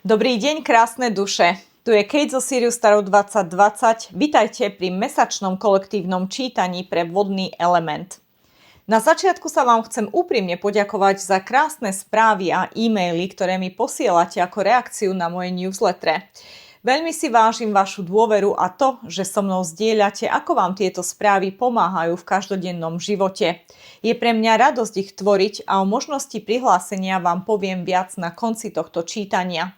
Dobrý deň, krásne duše. Tu je Kate zo Sirius Tarot 2020. Vitajte pri mesačnom kolektívnom čítaní pre vodný element. Na začiatku sa vám chcem úprimne poďakovať za krásne správy a e-maily, ktoré mi posielate ako reakciu na moje newslettere. Veľmi si vážim vašu dôveru a to, že so mnou zdieľate, ako vám tieto správy pomáhajú v každodennom živote. Je pre mňa radosť ich tvoriť a o možnosti prihlásenia vám poviem viac na konci tohto čítania.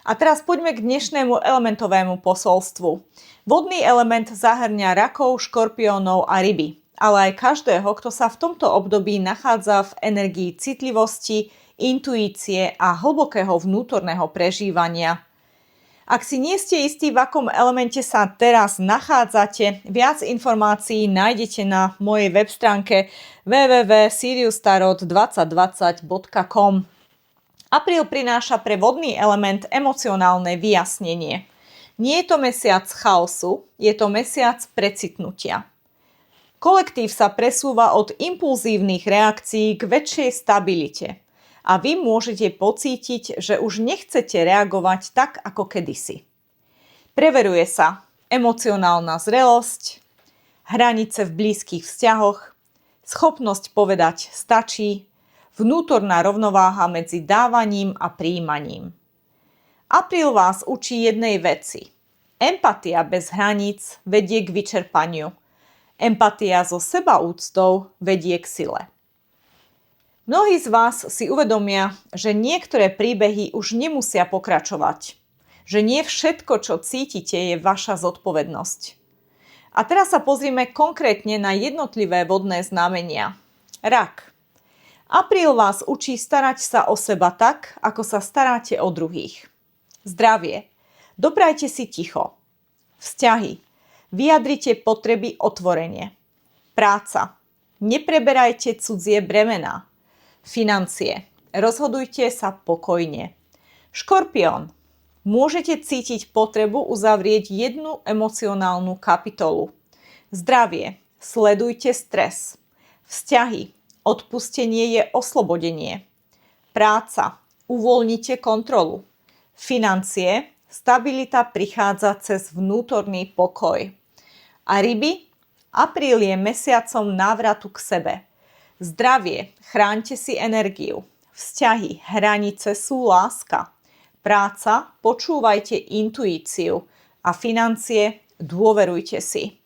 A teraz poďme k dnešnému elementovému posolstvu. Vodný element zahŕňa rakov, škorpiónov a ryby, ale aj každého, kto sa v tomto období nachádza v energii citlivosti, intuície a hlbokého vnútorného prežívania. Ak si nie ste istí, v akom elemente sa teraz nachádzate, viac informácií nájdete na mojej web stránke www.siriustarot2020.com. Apríl prináša pre vodný element emocionálne vyjasnenie. Nie je to mesiac chaosu, je to mesiac precitnutia. Kolektív sa presúva od impulzívnych reakcií k väčšej stabilite. A vy môžete pocítiť, že už nechcete reagovať tak, ako kedysi. Preveruje sa emocionálna zrelosť, hranice v blízkych vzťahoch, schopnosť povedať stačí, vnútorná rovnováha medzi dávaním a prijímaním. Apríl vás učí jednej veci. Empatia bez hraníc vedie k vyčerpaniu. Empatia so sebaúctou vedie k sile. Mnohí z vás si uvedomia, že niektoré príbehy už nemusia pokračovať. Že nie všetko, čo cítite, je vaša zodpovednosť. A teraz sa pozrime konkrétne na jednotlivé vodné znamenia. Rak. Apríl vás učí starať sa o seba tak, ako sa staráte o druhých. Zdravie. Doprajte si ticho. Vzťahy. Vyjadrite potreby otvorene. Práca. Nepreberajte cudzie bremená. Financie. Rozhodujte sa pokojne. Škorpión. Môžete cítiť potrebu uzavrieť jednu emocionálnu kapitolu. Zdravie. Sledujte stres. Vzťahy. Odpustenie je oslobodenie. Práca. Uvoľnite kontrolu. Financie. Stabilita prichádza cez vnútorný pokoj. A ryby. Apríl je mesiacom návratu k sebe. Zdravie, chráňte si energiu. Vzťahy, hranice sú láska. Práca, počúvajte intuíciu. A financie, dôverujte si.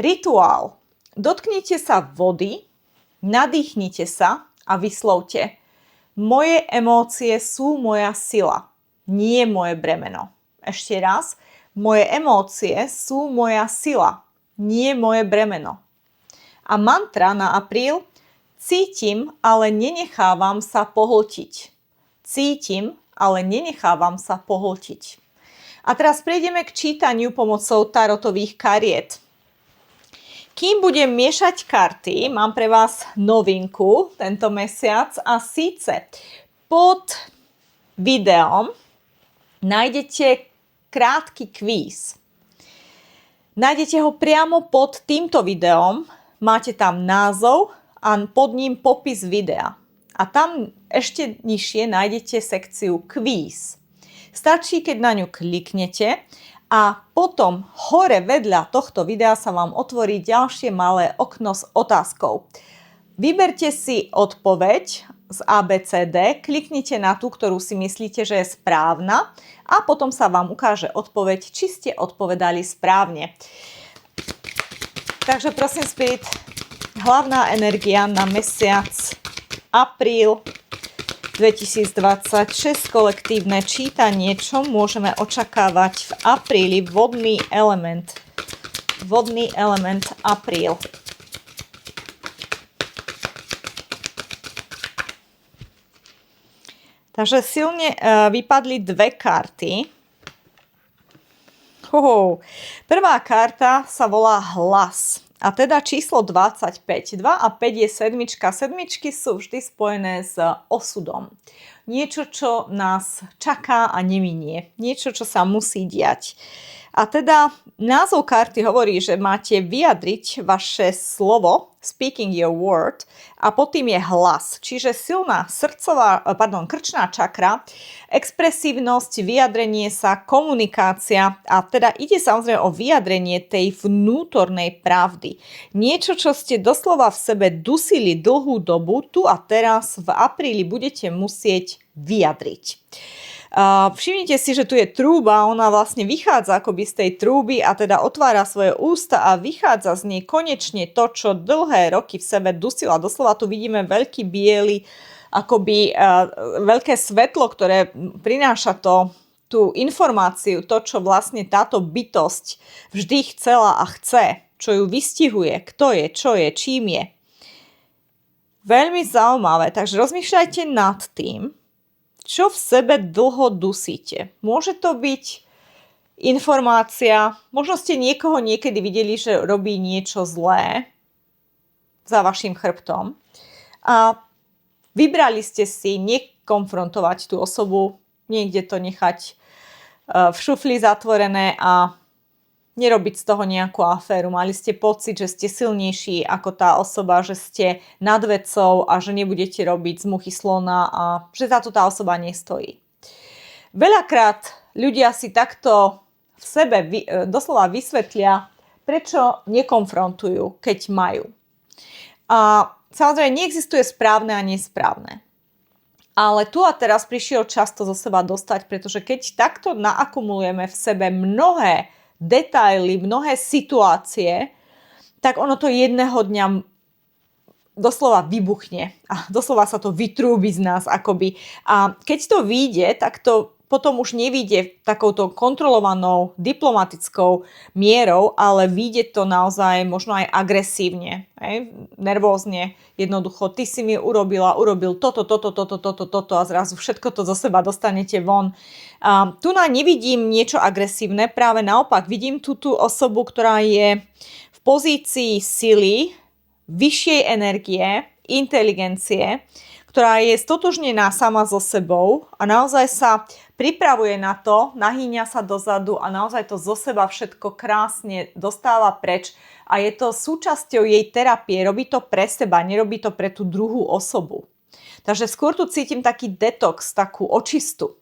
Rituál. Dotknite sa vody, nadýchnite sa a vyslovte: moje emócie sú moja sila, nie moje bremeno. Ešte raz, moje emócie sú moja sila, nie moje bremeno. A mantra na apríl: cítim, ale nenechávam sa pohltiť. Cítim, ale nenechávam sa pohltiť. A teraz prejdeme k čítaniu pomocou tarotových kariet. Kým budem miešať karty, mám pre vás novinku tento mesiac a síce pod videom nájdete krátky kvíz. Nájdete ho priamo pod týmto videom, máte tam názov a pod ním popis videa. A tam ešte nižšie nájdete sekciu kvíz. Stačí, keď na ňu kliknete a potom hore vedľa tohto videa sa vám otvorí ďalšie malé okno s otázkou. Vyberte si odpoveď z ABCD, kliknite na tú, ktorú si myslíte, že je správna a potom sa vám ukáže odpoveď, či ste odpovedali správne. Takže prosím, Spirit, hlavná energia na mesiac apríl 2026, kolektívne čítanie, čo môžeme očakávať v apríli, vodný element apríl. Takže silne vypadli dve karty. Prvá karta sa volá hlas. A teda číslo 25. 2 a 5 je sedmička. Sedmičky sú vždy spojené s osudom. niečo, čo nás čaká a neminie, niečo, čo sa musí diať. A teda názov karty hovorí, že máte vyjadriť vaše slovo, speaking your word, a pod tým je hlas, čiže silná krčná čakra, expresívnosť, vyjadrenie sa, komunikácia a teda ide samozrejme o vyjadrenie tej vnútornej pravdy. Niečo, čo ste doslova v sebe dusili dlhú dobu, tu a teraz v apríli budete musieť vyjadriť. Všimnite si, že tu je trúba, ona vlastne vychádza akoby z tej trúby a teda otvára svoje ústa a vychádza z nej konečne to, čo dlhé roky v sebe dusila. Doslova tu vidíme veľký biely, akoby veľké svetlo, ktoré prináša tú informáciu, to, čo vlastne táto bytosť vždy chcela a chce, čo ju vystihuje, kto je, čo je, čím je. Veľmi zaujímavé, takže rozmýšľajte nad tým, čo v sebe dlho dusíte. Môže to byť informácia, možno ste niekoho niekedy videli, že robí niečo zlé za vašim chrbtom a vybrali ste si nekonfrontovať tú osobu, niekde to nechať v šufli zatvorené a nerobiť z toho nejakú aféru. Mali ste pocit, že ste silnejší ako tá osoba, že ste nad vecou a že nebudete robiť z muchy slona a že za to tá osoba nestojí. Veľakrát ľudia si takto v sebe doslova vysvetlia, prečo nekonfrontujú, keď majú. A samozrejme neexistuje správne a nesprávne. Ale tu a teraz prišiel čas to zo seba dostať, pretože keď takto naakumulujeme v sebe mnohé detaily, mnohé situácie, tak ono to jedného dňa doslova vybuchne a doslova sa to vytrúbi z nás akoby. A keď to vyjde, tak to potom už nevyjde takouto kontrolovanou diplomatickou mierou, ale vyjde to naozaj možno aj agresívne, nervózne, jednoducho ty si mi urobil toto a zrazu všetko to zo seba dostanete von. Tu nevidím niečo agresívne, práve naopak vidím tú osobu, ktorá je v pozícii sily, vyššej energie, inteligencie, ktorá je stotožnená sama so sebou a naozaj sa pripravuje na to, nahýňa sa dozadu a naozaj to zo seba všetko krásne dostáva preč a je to súčasťou jej terapie, robí to pre seba, nerobí to pre tú druhú osobu. Takže skôr tu cítim taký detox, takú očistu.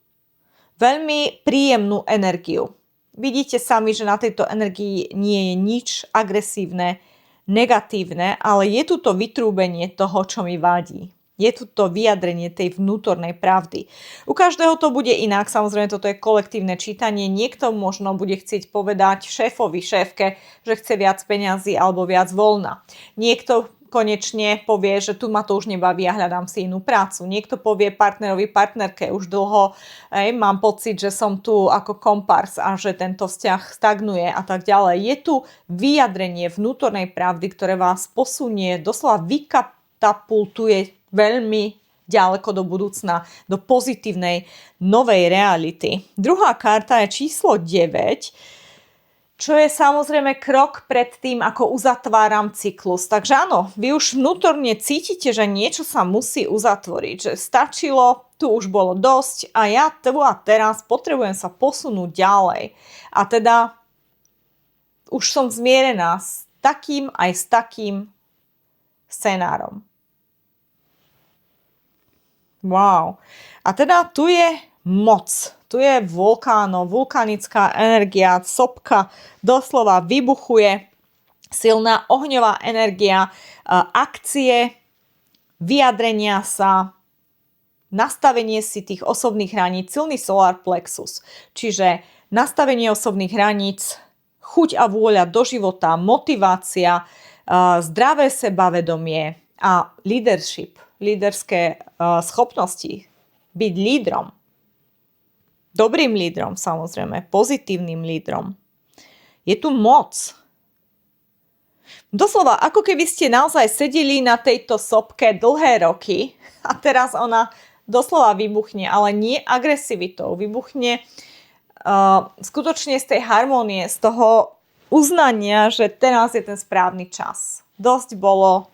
Veľmi príjemnú energiu. Vidíte sami, že na tejto energii nie je nič agresívne, negatívne, ale je tu to vytrúbenie toho, čo mi vadí. Je tu to vyjadrenie tej vnútornej pravdy. U každého to bude inak, samozrejme toto je kolektívne čítanie. Niekto možno bude chcieť povedať šéfovi, šéfke, že chce viac peňazí alebo viac voľna. Niekto konečne povie, že tu ma to už nebaví a hľadám si inú prácu. Niekto povie partnerovi, partnerke, už dlho mám pocit, že som tu ako kompars a že tento vzťah stagnuje a tak ďalej. Je tu vyjadrenie vnútornej pravdy, ktoré vás posunie, doslova vykatapultuje veľmi ďaleko do budúcna, do pozitívnej novej reality. Druhá karta je číslo 9, čo je samozrejme krok pred tým, ako uzatváram cyklus. Takže áno, vy už vnútorne cítite, že niečo sa musí uzatvoriť, že stačilo, tu už bolo dosť a ja tu a teraz potrebujem sa posunúť ďalej. A teda už som zmierená s takým aj s takým scenárom. Wow. A teda tu je moc. Tu je vulkanická energia, sopka doslova vybuchuje, silná ohňová energia, akcie, vyjadrenia sa, nastavenie si tých osobných hraníc, silný solar plexus. Čiže nastavenie osobných hraníc, chuť a vôľa do života, motivácia, zdravé sebavedomie a leadership, líderské schopnosti, byť lídrom. Dobrým lídrom, samozrejme, pozitívnym lídrom. Je tu moc. Doslova, ako keby ste naozaj sedeli na tejto sopke dlhé roky a teraz ona doslova vybuchne, ale nie agresivitou. Vybuchne skutočne z tej harmónie, z toho uznania, že teraz je ten správny čas. Dosť bolo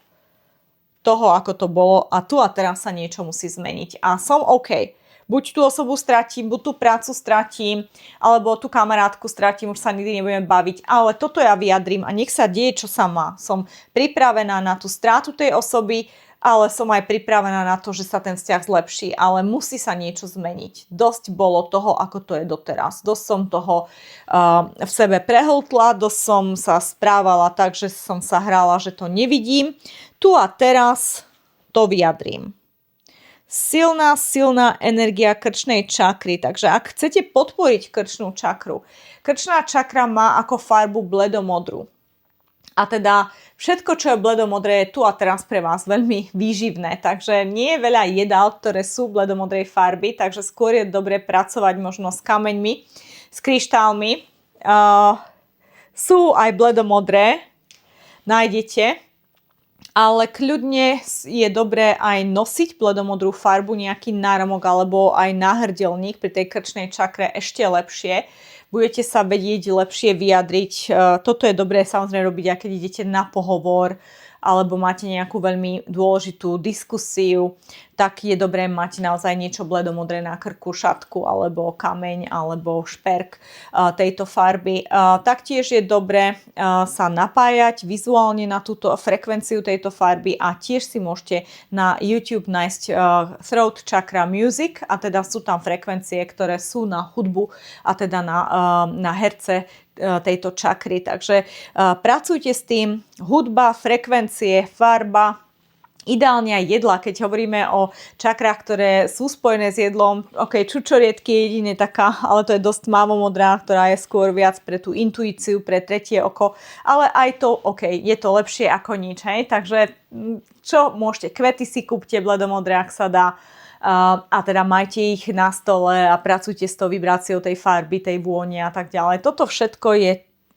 toho, ako to bolo a tu a teraz sa niečo musí zmeniť. A som OK. Buď tú osobu stratím, buď tú prácu stratím, alebo tú kamarátku stratím, už sa nikdy nebudem baviť, ale toto ja vyjadrím a nech sa deje, čo sa má. Som pripravená na tú stratu tej osoby, ale som aj pripravená na to, že sa ten vzťah zlepší, ale musí sa niečo zmeniť. Dosť bolo toho, ako to je doteraz. Dosť som toho v sebe prehltla, dosť som sa správala tak, že som sa hrala, že to nevidím. Tu a teraz to vyjadrím. Silná energia krčnej čakry. Takže ak chcete podporiť krčnú čakru, krčná čakra má ako farbu bledomodrú. A teda všetko, čo je bledomodré, je tu a teraz pre vás veľmi výživné. Takže nie je veľa jedál, ktoré sú bledomodrej farby, takže skôr je dobre pracovať možno s kameňmi, s kryštálmi. Sú aj bledomodré, nájdete. Ale kľudne je dobré aj nosiť bledomodrú farbu, nejaký náramok alebo aj náhrdelník pri tej krčnej čakre ešte lepšie. Budete sa vedieť lepšie vyjadriť. Toto je dobré samozrejme robiť, ak keď idete na pohovor alebo máte nejakú veľmi dôležitú diskusiu, tak je dobré mať naozaj niečo bledomodré na krku, šatku alebo kameň alebo šperk tejto farby. Taktiež je dobré sa napájať vizuálne na túto frekvenciu tejto farby a tiež si môžete na YouTube nájsť Throat Chakra Music a teda sú tam frekvencie, ktoré sú na hudbu a teda na herce tejto čakry. Takže pracujte s tým. Hudba, frekvencie, farba, ideálne aj jedla, keď hovoríme o čakrách, ktoré sú spojené s jedlom. OK, čučoriedky je jedine taká, ale to je dosť tmavomodrá, ktorá je skôr viac pre tú intuíciu, pre tretie oko. Ale aj to, OK, je to lepšie ako nič, hej? Takže čo môžete? Kvety si kúpte bledomodré, ak sa dá. A teda majte ich na stole a pracujte s tou vibráciou tej farby, tej vône a tak ďalej. Toto všetko je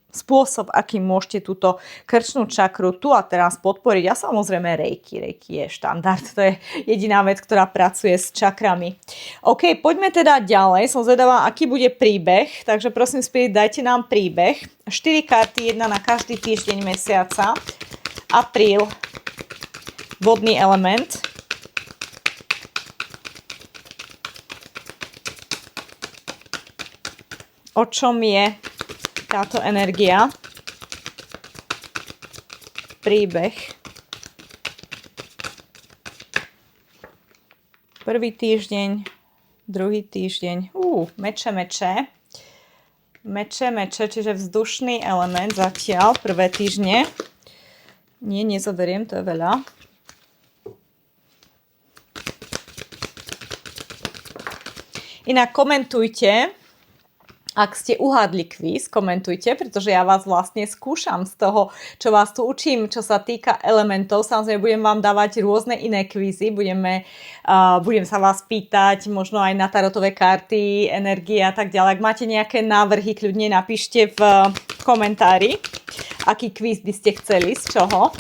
spôsob, akým môžete túto krčnú čakru tu a teraz podporiť. A samozrejme reiki. Reiki je štandard. To je jediná vec, ktorá pracuje s čakrami. OK, poďme teda ďalej. Som zvedavá, aký bude príbeh. Takže prosím, Spirit, dajte nám príbeh. 4 karty, jedna na každý týždeň mesiaca. Apríl. Vodný element. O čom je táto energia? Príbeh. Prvý týždeň, druhý týždeň. Meče. Meče, čiže vzdušný element zatiaľ, prvé týždne. Nie, nezoberiem, to je veľa. Inak komentujte. Ak ste uhádli kvíz, komentujte, pretože ja vás vlastne skúšam z toho, čo vás tu učím, čo sa týka elementov. Samozrejme, budem vám dávať rôzne iné kvízy, budem sa vás pýtať, možno aj na tarotové karty, energie a tak ďalej. Ak máte nejaké návrhy, kľudne napíšte v komentári, aký kvíz by ste chceli, z čoho.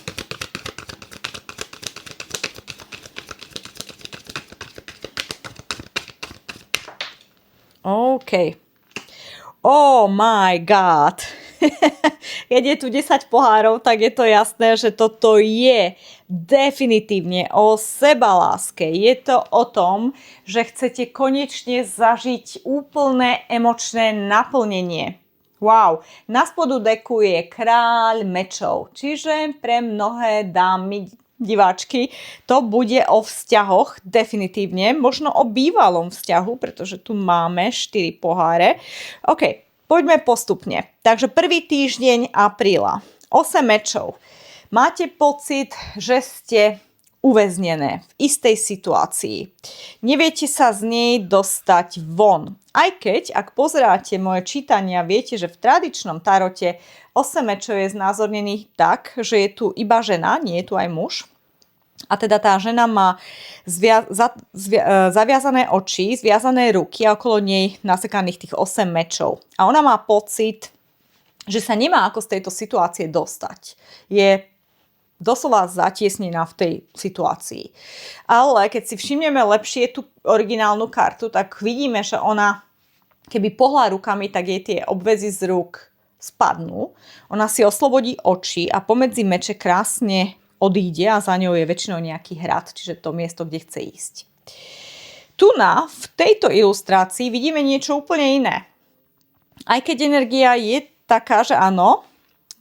OK. Oh my God. Keď je tu 10 pohárov, tak je to jasné, že toto je definitívne o sebaláske. Je to o tom, že chcete konečne zažiť úplné emočné naplnenie. Wow. Na spodu deku je kráľ mečov, čiže pre mnohé dámy, diváčky, to bude o vzťahoch definitívne, možno o bývalom vzťahu, pretože tu máme 4 poháre. OK, poďme postupne. Takže prvý týždeň apríla, 8 mečov. Máte pocit, že ste uväznené v istej situácii. Neviete sa z nej dostať von. Aj keď, ak pozeráte moje čítania, viete, že v tradičnom tarote 8 mečov je znázornený tak, že je tu iba žena, nie je tu aj muž. A teda tá žena má zaviazané oči, zviazané ruky a okolo nej nasekaných tých 8 mečov. A ona má pocit, že sa nemá ako z tejto situácie dostať. Je doslova zatiesnená v tej situácii. Ale keď si všimneme lepšie tú originálnu kartu, tak vidíme, že ona, keby pohla rukami, tak jej tie obväzy z rúk spadnú. Ona si oslobodí oči a pomedzi meče krásne odíde a za ňou je väčšinou nejaký hrad, čiže to miesto, kde chce ísť. V tejto ilustrácii vidíme niečo úplne iné. Aj keď energia je taká, že áno,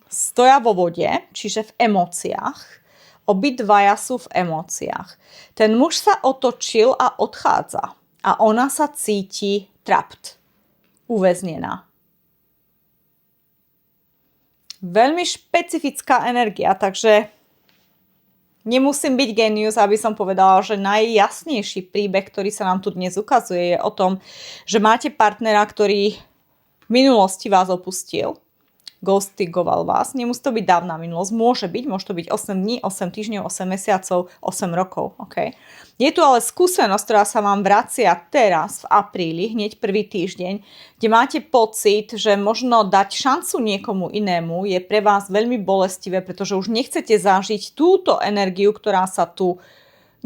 stoja vo vode, čiže v emóciách, obidvaja sú v emóciách. Ten muž sa otočil a odchádza a ona sa cíti trapped, uväznená. Veľmi špecifická energia, takže nemusím byť génius, aby som povedala, že najjasnejší príbeh, ktorý sa nám tu dnes ukazuje, je o tom, že máte partnera, ktorý v minulosti vás opustil, ghostigoval vás. Nemusí to byť dávna minulosť, môže to byť 8 dní, 8 týždňov, 8 mesiacov, 8 rokov. Okay? Je tu ale skúsenosť, ktorá sa vám vracia teraz v apríli, hneď prvý týždeň, kde máte pocit, že možno dať šancu niekomu inému je pre vás veľmi bolestivé, pretože už nechcete zažiť túto energiu, ktorá sa tu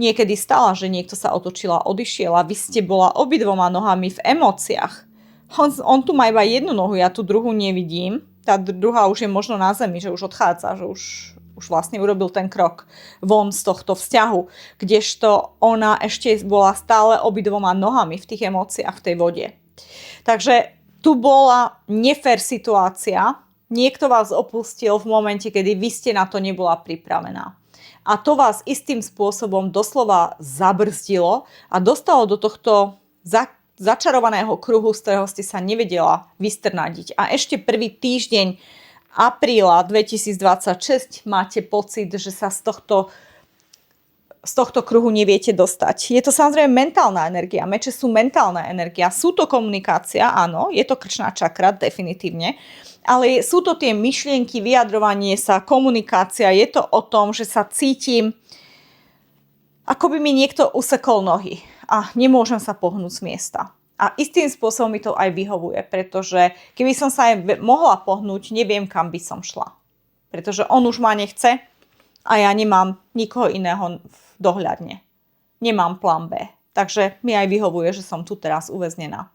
niekedy stala, že niekto sa otočil a odišiel a vy ste bola obidvoma nohami v emóciách. On tu má iba jednu nohu, ja tu druhú nevidím. Tá druhá už je možno na zemi, že už odchádza, že už vlastne urobil ten krok von z tohto vzťahu, kdežto ona ešte bola stále obidvoma nohami v tých emóciách v tej vode. Takže tu bola nefér situácia, niekto vás opustil v momente, kedy vy ste na to nebola pripravená. A to vás istým spôsobom doslova zabrzdilo a dostalo do tohto začarovaného kruhu, z ktorého ste sa nevedela vystrnadiť. A ešte prvý týždeň apríla 2026 máte pocit, že sa z tohto kruhu neviete dostať. Je to samozrejme mentálna energia. Meče sú mentálna energia. Sú to komunikácia, áno, je to krčná čakra, definitívne. Ale sú to tie myšlienky, vyjadrovanie sa, komunikácia. Je to o tom, že sa cítim, ako by mi niekto usekol nohy a nemôžem sa pohnúť z miesta. A istým spôsobom mi to aj vyhovuje, pretože keby som sa aj mohla pohnúť, neviem, kam by som šla. Pretože on už ma nechce a ja nemám nikoho iného v dohľadne. Nemám plán B. Takže mi aj vyhovuje, že som tu teraz uväznená.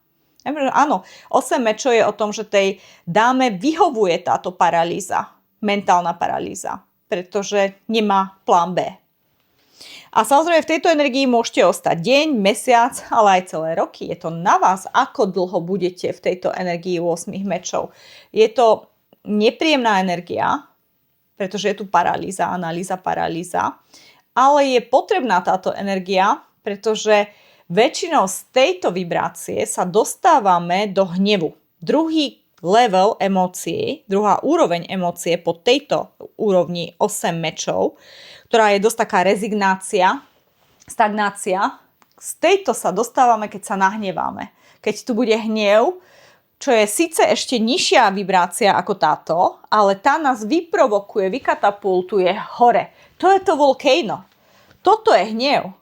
Áno, 8 mečov je o tom, že tej dáme vyhovuje táto paralýza, mentálna paralýza, pretože nemá plán B. A samozrejme v tejto energii môžete ostať deň, mesiac, ale aj celé roky. Je to na vás, ako dlho budete v tejto energii 8 mečov. Je to nepríjemná energia, pretože je tu paralýza, analýza, paralýza. Ale je potrebná táto energia, pretože väčšinou z tejto vibrácie sa dostávame do hnevu. Druhý level emócií, druhá úroveň emócie po tejto úrovni 8 mečov, ktorá je dosť taká rezignácia, stagnácia. Z tejto sa dostávame, keď sa nahneváme. Keď tu bude hnev, čo je síce ešte nižšia vibrácia ako táto, ale tá nás vyprovokuje, vykatapultuje hore. To je to volcano. Toto je hnev.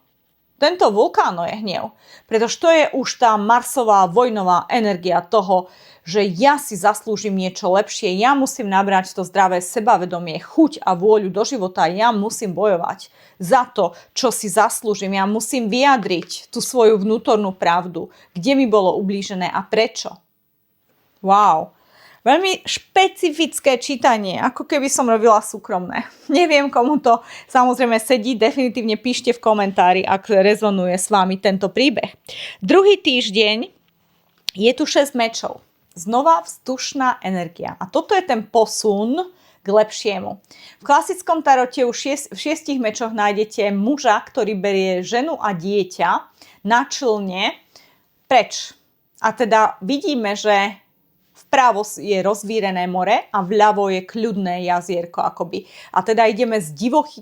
Tento vulkán je hnev. Pretože to je už tá marsová vojnová energia toho, že ja si zaslúžim niečo lepšie, ja musím nabrať to zdravé sebavedomie, chuť a vôľu do života, ja musím bojovať za to, čo si zaslúžim, ja musím vyjadriť tú svoju vnútornú pravdu, kde mi bolo ublížené a prečo. Wow, veľmi špecifické čítanie, ako keby som robila súkromné. Neviem, komu to samozrejme sedí, definitívne píšte v komentári, ak rezonuje s vami tento príbeh. Druhý týždeň je tu 6 mečov. Znova vzdušná energia. A toto je ten posun k lepšiemu. V klasickom tarote už v 6 mečoch nájdete muža, ktorý berie ženu a dieťa na člne preč. A teda vidíme, že vpravo je rozvírené more a vľavo je kľudné jazierko akoby. A teda ideme z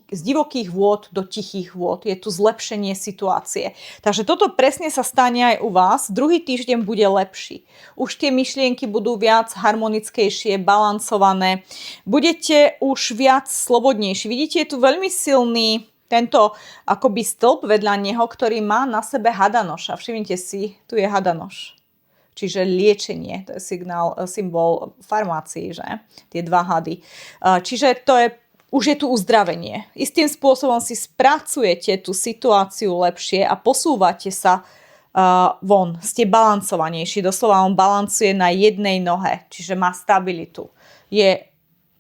divokých vôd do tichých vôd. Je tu zlepšenie situácie. Takže toto presne sa stane aj u vás. Druhý týždeň bude lepší. Už tie myšlienky budú viac harmonickejšie, balansované. Budete už viac slobodnejší. Vidíte, je tu veľmi silný tento akoby stĺp vedľa neho, ktorý má na sebe hadanoša. Všimnite si, tu je hadanoš. Čiže liečenie, to je symbol farmácií, že? Tie dva hady. Čiže už je tu uzdravenie. Istým spôsobom si spracujete tú situáciu lepšie a posúvate sa von. Ste balancovanejší. Doslova on balancuje na jednej nohe, čiže má stabilitu. Je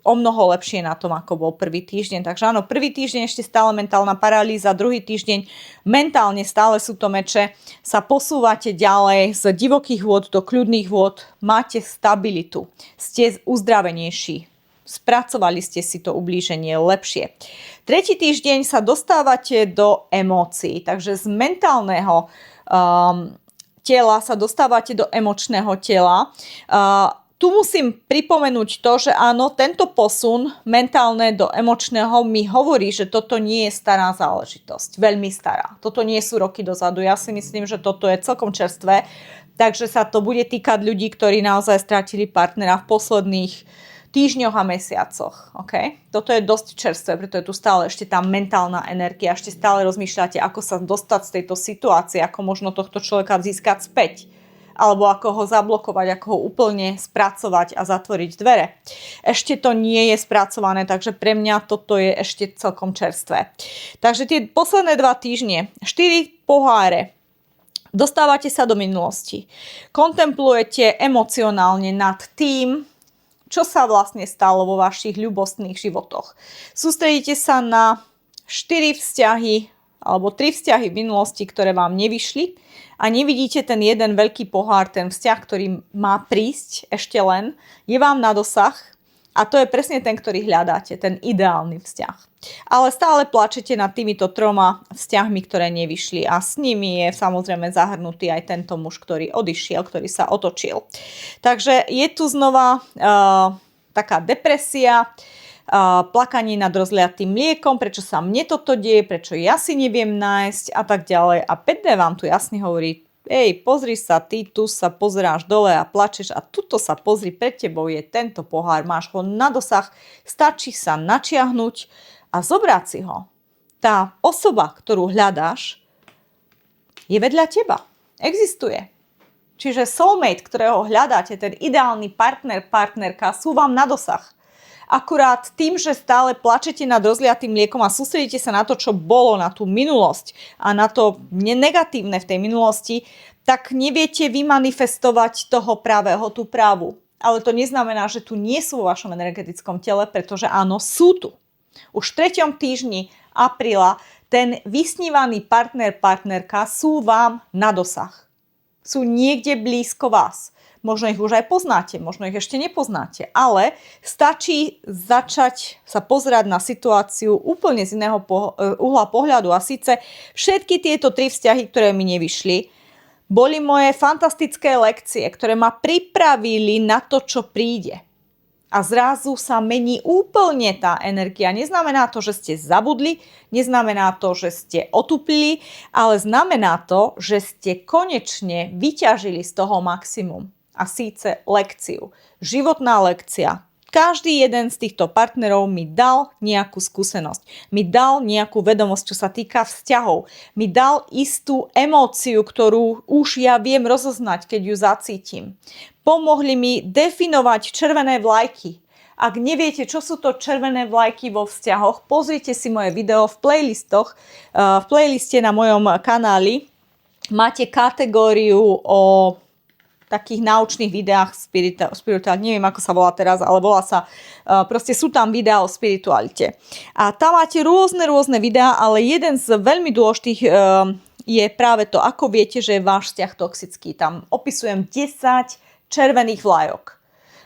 o mnoho lepšie na tom, ako bol prvý týždeň. Takže áno, prvý týždeň ešte stále mentálna paralýza, druhý týždeň mentálne stále sú to meče, sa posúvate ďalej z divokých vôd do kľudných vôd, máte stabilitu, ste uzdravenejší, spracovali ste si to ublíženie lepšie. Tretí týždeň sa dostávate do emócií, takže z mentálneho tela sa dostávate do emočného tela. Tu musím pripomenúť to, že áno, tento posun mentálne do emočného mi hovorí, že toto nie je stará záležitosť. Veľmi stará. Toto nie sú roky dozadu. Ja si myslím, že toto je celkom čerstvé. Takže sa to bude týkať ľudí, ktorí naozaj strátili partnera v posledných týždňoch a mesiacoch. Okay? Toto je dosť čerstvé, preto je tu stále ešte tá mentálna energia. Ešte stále rozmýšľate, ako sa dostať z tejto situácie, ako možno tohto človeka získať späť. Alebo ako ho zablokovať, ako ho úplne spracovať a zatvoriť dvere. Ešte to nie je spracované, takže pre mňa toto je ešte celkom čerstvé. Takže tie posledné 2 týždne, 4 poháre, dostávate sa do minulosti. Kontemplujete emocionálne nad tým, čo sa vlastne stalo vo vašich ľubostných životoch. Sústredíte sa na 4 vzťahy alebo 3 vzťahy v minulosti, ktoré vám nevyšli a nevidíte ten jeden veľký pohár, ten vzťah, ktorý má prísť ešte len, je vám na dosah a to je presne ten, ktorý hľadáte, ten ideálny vzťah. Ale stále plačete nad týmito 3 vzťahmi, ktoré nevyšli a s nimi je samozrejme zahrnutý aj tento muž, ktorý odišiel, ktorý sa otočil. Takže je tu znova taká depresia, plakanie nad rozliatým mliekom, prečo sa mne toto deje, prečo ja si neviem nájsť a tak ďalej. A 5D vám tu jasne hovorí, pozri sa, ty tu sa pozeráš dole a plačeš a tuto sa pozri, pred tebou je tento pohár, máš ho na dosah, stačí sa načiahnuť a zobrať si ho. Tá osoba, ktorú hľadáš, je vedľa teba. Existuje. Čiže soulmate, ktorého hľadáte, ten ideálny partner, partnerka, sú vám na dosah. Akurát tým, že stále plačete nad rozliatým mliekom a sústredíte sa na to, čo bolo, na tú minulosť a na to negatívne v tej minulosti, tak neviete vymanifestovať toho pravého, tú právu. Ale to neznamená, že tu nie sú vo vašom energetickom tele, pretože áno, sú tu. Už v 3. týždni apríla ten vysnívaný partner, partnerka sú vám na dosah. Sú niekde blízko vás. Možno ich už aj poznáte, možno ich ešte nepoznáte, ale stačí začať sa pozerať na situáciu úplne z iného uhla pohľadu a síce všetky tieto 3 vzťahy, ktoré mi nevyšli, boli moje fantastické lekcie, ktoré ma pripravili na to, čo príde. A zrazu sa mení úplne tá energia. Neznamená to, že ste zabudli, neznamená to, že ste otupili, ale znamená to, že ste konečne vyťažili z toho maximum. A síce lekciu. Životná lekcia. Každý jeden z týchto partnerov mi dal nejakú skúsenosť. Mi dal nejakú vedomosť, čo sa týka vzťahov. Mi dal istú emóciu, ktorú už ja viem rozoznať, keď ju zacítim. Pomohli mi definovať červené vlajky. Ak neviete, čo sú to červené vlajky vo vzťahoch, pozrite si moje video v playlistoch. V playliste na mojom kanáli máte kategóriu o takých naučných videách spirituálne, neviem ako sa volá teraz, ale volá sa, proste sú tam videá o spiritualite. A tam máte rôzne videá, ale jeden z veľmi dôležitých je práve to, ako viete, že je váš vzťah toxický. Tam opisujem 10 červených vlajok.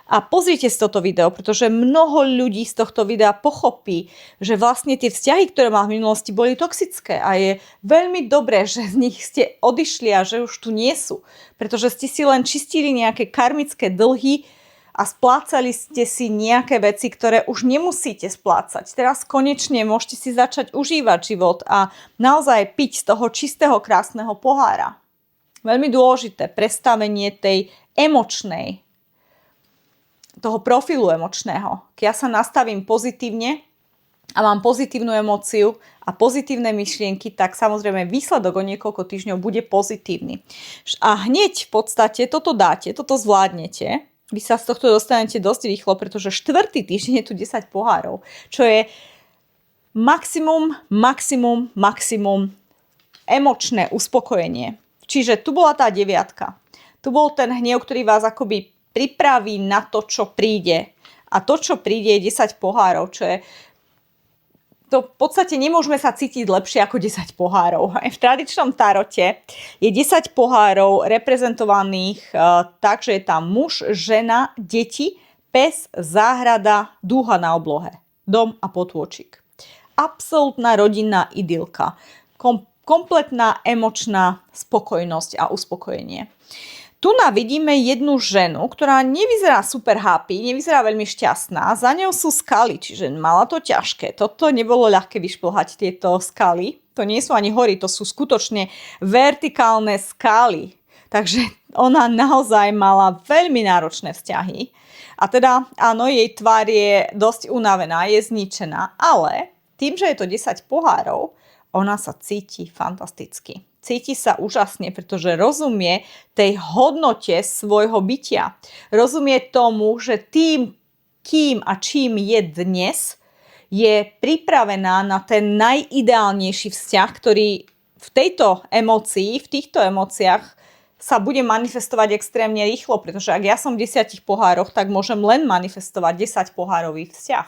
A pozrite si toto video, pretože mnoho ľudí z tohto videa pochopí, že vlastne tie vzťahy, ktoré má v minulosti, boli toxické a je veľmi dobré, že z nich ste odišli a že už tu nie sú. Pretože ste si len čistili nejaké karmické dlhy a splácali ste si nejaké veci, ktoré už nemusíte splácať. Teraz konečne môžete si začať užívať život a naozaj piť z toho čistého, krásneho pohára. Veľmi dôležité prestavenie tej emočnej, toho profilu emočného. Keď ja sa nastavím pozitívne a mám pozitívnu emóciu a pozitívne myšlienky, tak samozrejme výsledok o niekoľko týždňov bude pozitívny. A hneď v podstate toto dáte, toto zvládnete. Vy sa z tohto dostanete dosť rýchlo, pretože 4. týždeň je tu 10 pohárov, čo je maximum emočné uspokojenie. Čiže tu bola tá 9. Tu bol ten hnev, ktorý vás akoby pripraví na to, čo príde. A to, čo príde, je 10 pohárov, čo je to v podstate nemôžeme sa cítiť lepšie ako 10 pohárov. V tradičnom tarote je 10 pohárov reprezentovaných tak, že je tam muž, žena, deti, pes, záhrada, dúha na oblohe, dom a potôčik. Absolútna rodinná idylka. Kompletná emočná spokojnosť a uspokojenie. Tu vidíme jednu ženu, ktorá nevyzerá super happy, nevyzerá veľmi šťastná. Za ňou sú skaly, čiže mala to ťažké. Toto nebolo ľahké vyšplhať tieto skaly. To nie sú ani hory, to sú skutočne vertikálne skaly. Takže ona naozaj mala veľmi náročné vzťahy. A teda áno, jej tvár je dosť unavená, je zničená, ale tým, že je to 10 pohárov, ona sa cíti fantasticky. Cíti sa úžasne, pretože rozumie tej hodnote svojho bytia. Rozumie tomu, že tým, kým a čím je dnes, je pripravená na ten najideálnejší vzťah, ktorý v tejto emócii, v týchto emóciách sa bude manifestovať extrémne rýchlo, pretože ak ja som v 10 pohároch, tak môžem len manifestovať 10 pohárový vzťah.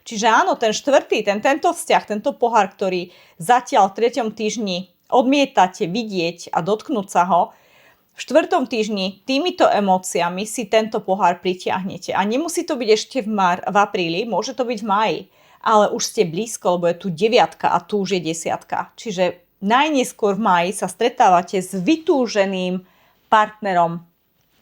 Čiže áno, ten štvrtý, tento vzťah, tento pohár, ktorý zatiaľ v 3. týždni odmietate vidieť a dotknúť sa ho, v 4. týždni týmito emóciami si tento pohár pritiahnete. A nemusí to byť ešte v apríli, môže to byť v máji, ale už ste blízko, lebo je tu 9 a tu už je 10. Čiže najneskôr v máji sa stretávate s vytúženým partnerom,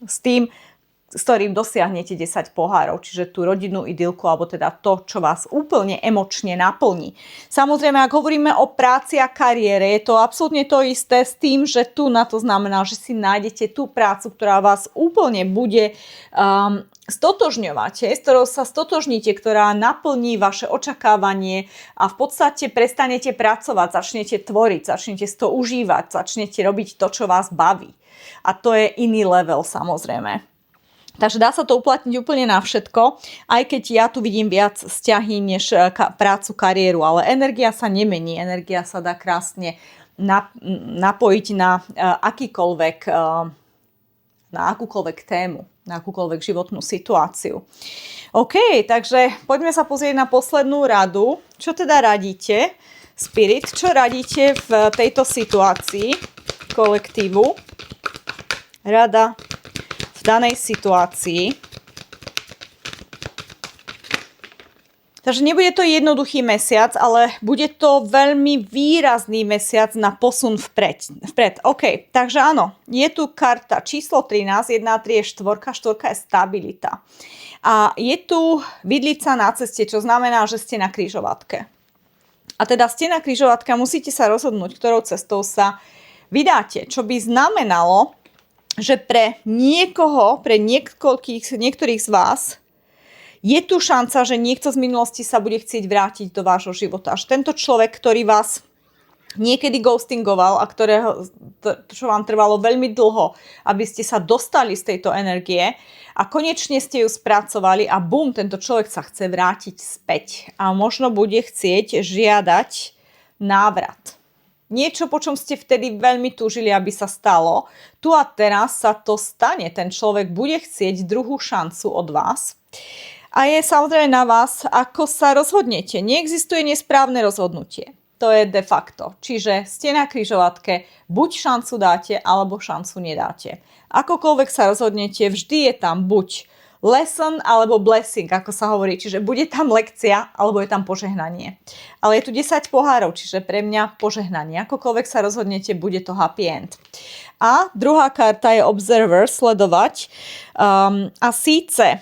s ktorým dosiahnete 10 pohárov, čiže tú rodinnú idylku, alebo teda to, čo vás úplne emočne naplní. Samozrejme, ak hovoríme o práci a kariére, je to absolútne to isté s tým, že tu na to znamená, že si nájdete tú prácu, ktorá vás úplne bude stotožňovať, s ktorou sa stotožníte, ktorá naplní vaše očakávanie a v podstate prestanete pracovať, začnete tvoriť, začnete si to užívať, začnete robiť to, čo vás baví. A to je iný level, samozrejme. Takže dá sa to uplatniť úplne na všetko, aj keď ja tu vidím viac vzťahy než prácu, kariéru, ale energia sa nemení, energia sa dá krásne napojiť na akúkoľvek tému, na akúkoľvek životnú situáciu. OK, takže poďme sa pozrieť na poslednú radu. Čo teda radíte? Spirit, čo radíte v tejto situácii kolektívu? Rada danej situácii. Takže nebude to jednoduchý mesiac, ale bude to veľmi výrazný mesiac na posun vpred. OK, takže áno, je tu karta číslo 13, 1, 3 je štvorka je stabilita. A je tu vidlica na ceste, čo znamená, že ste na križovatke. A teda ste na križovatke a musíte sa rozhodnúť, ktorou cestou sa vydáte, čo by znamenalo, že pre niektorých z vás je tu šanca, že niekto z minulosti sa bude chcieť vrátiť do vášho života. Až tento človek, ktorý vás niekedy ghostingoval a čo vám trvalo veľmi dlho, aby ste sa dostali z tejto energie a konečne ste ju spracovali a bum, tento človek sa chce vrátiť späť a možno bude chcieť žiadať návrat. Niečo, po čom ste vtedy veľmi túžili, aby sa stalo. Tu a teraz sa to stane. Ten človek bude chcieť druhú šancu od vás. A je samozrejme na vás, ako sa rozhodnete. Neexistuje nesprávne rozhodnutie. To je de facto. Čiže ste na križovatke, buď šancu dáte, alebo šancu nedáte. Akokoľvek sa rozhodnete, vždy je tam buď lesson alebo blessing, ako sa hovorí. Čiže bude tam lekcia, alebo je tam požehnanie. Ale je tu 10 pohárov, čiže pre mňa požehnanie. Akokoľvek sa rozhodnete, bude to happy end. A druhá karta je observer, sledovať. A síce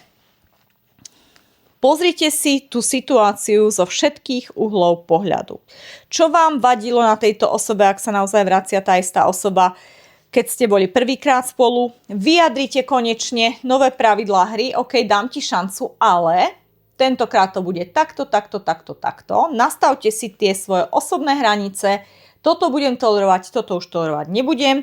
pozrite si tú situáciu zo všetkých uhlov pohľadu. Čo vám vadilo na tejto osobe, ak sa naozaj vracia tá istá osoba, keď ste boli prvýkrát spolu, vyjadrite konečne nové pravidlá hry, OK, dám ti šancu, ale tentokrát to bude takto. Nastavte si tie svoje osobné hranice, toto budem tolerovať, toto už tolerovať nebudem.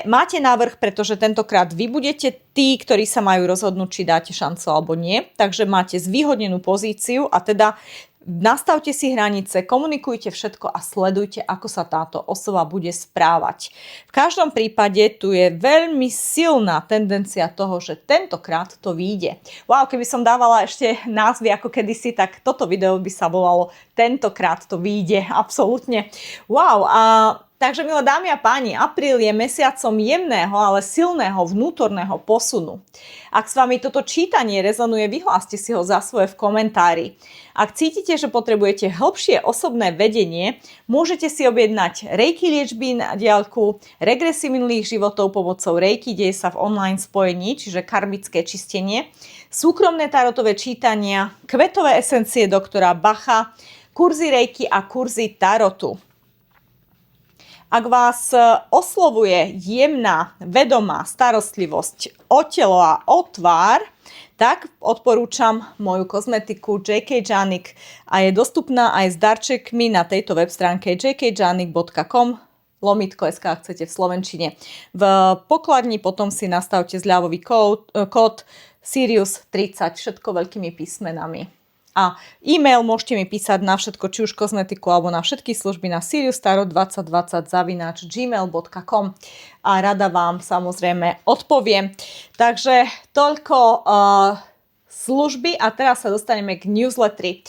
Máte návrh, pretože tentokrát vy budete tí, ktorí sa majú rozhodnúť, či dáte šancu alebo nie, takže máte zvýhodnenú pozíciu a teda Nastavte si hranice, komunikujte všetko a sledujte, ako sa táto osoba bude správať. V každom prípade tu je veľmi silná tendencia toho, že tentokrát to vyjde. Wow, keby som dávala ešte názvy ako kedysi, tak toto video by sa volalo Tentokrát to vyjde, absolútne. Wow, takže milé dámy a páni, apríl je mesiacom jemného, ale silného vnútorného posunu. Ak s vami toto čítanie rezonuje, vyhláste si ho za svoje v komentári. Ak cítite, že potrebujete hĺbšie osobné vedenie, môžete si objednať Reiki liečby na diaľku, regresy minulých životov pomocou Reiki, deje sa v online spojení, čiže karmické čistenie, súkromné tarotové čítania, kvetové esencie doktora Bacha, kurzy Reiki a kurzy tarotu. Ak vás oslovuje jemná, vedomá starostlivosť o telo a o tvár, tak odporúčam moju kozmetiku JK Janik a je dostupná aj s darčekmi na tejto web stránke jkjanik.com/SK, ak chcete v slovenčine. V pokladni potom si nastavte zľavový kód Sirius30, všetko veľkými písmenami. A e-mail môžete mi písať na všetko, či už kozmetiku alebo na všetky služby na siriustarot2020@gmail.com a rada vám samozrejme odpoviem. Takže toľko služby a teraz sa dostaneme k newsletteri.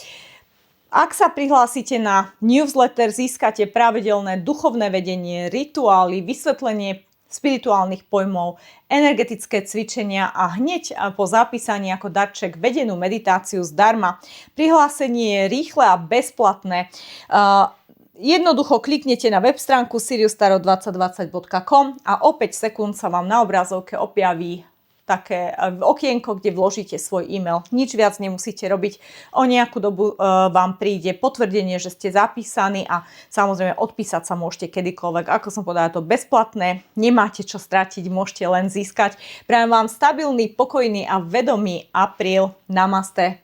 Ak sa prihlásite na newsletter, získate pravidelné duchovné vedenie, rituály, vysvetlenie spirituálnych pojmov, energetické cvičenia a hneď po zapísaní ako darček vedenú meditáciu zdarma. Prihlásenie je rýchle a bezplatné. Jednoducho kliknete na web stránku siriustarot2020.com a o 5 sekúnd sa vám na obrazovke objaví také okienko, kde vložíte svoj e-mail. Nič viac nemusíte robiť. O nejakú dobu vám príde potvrdenie, že ste zapísaní a samozrejme odpísať sa môžete kedykoľvek. Ako som povedala, to bezplatné. Nemáte čo stratiť, môžete len získať. Prajem vám stabilný, pokojný a vedomý apríl. Namaste.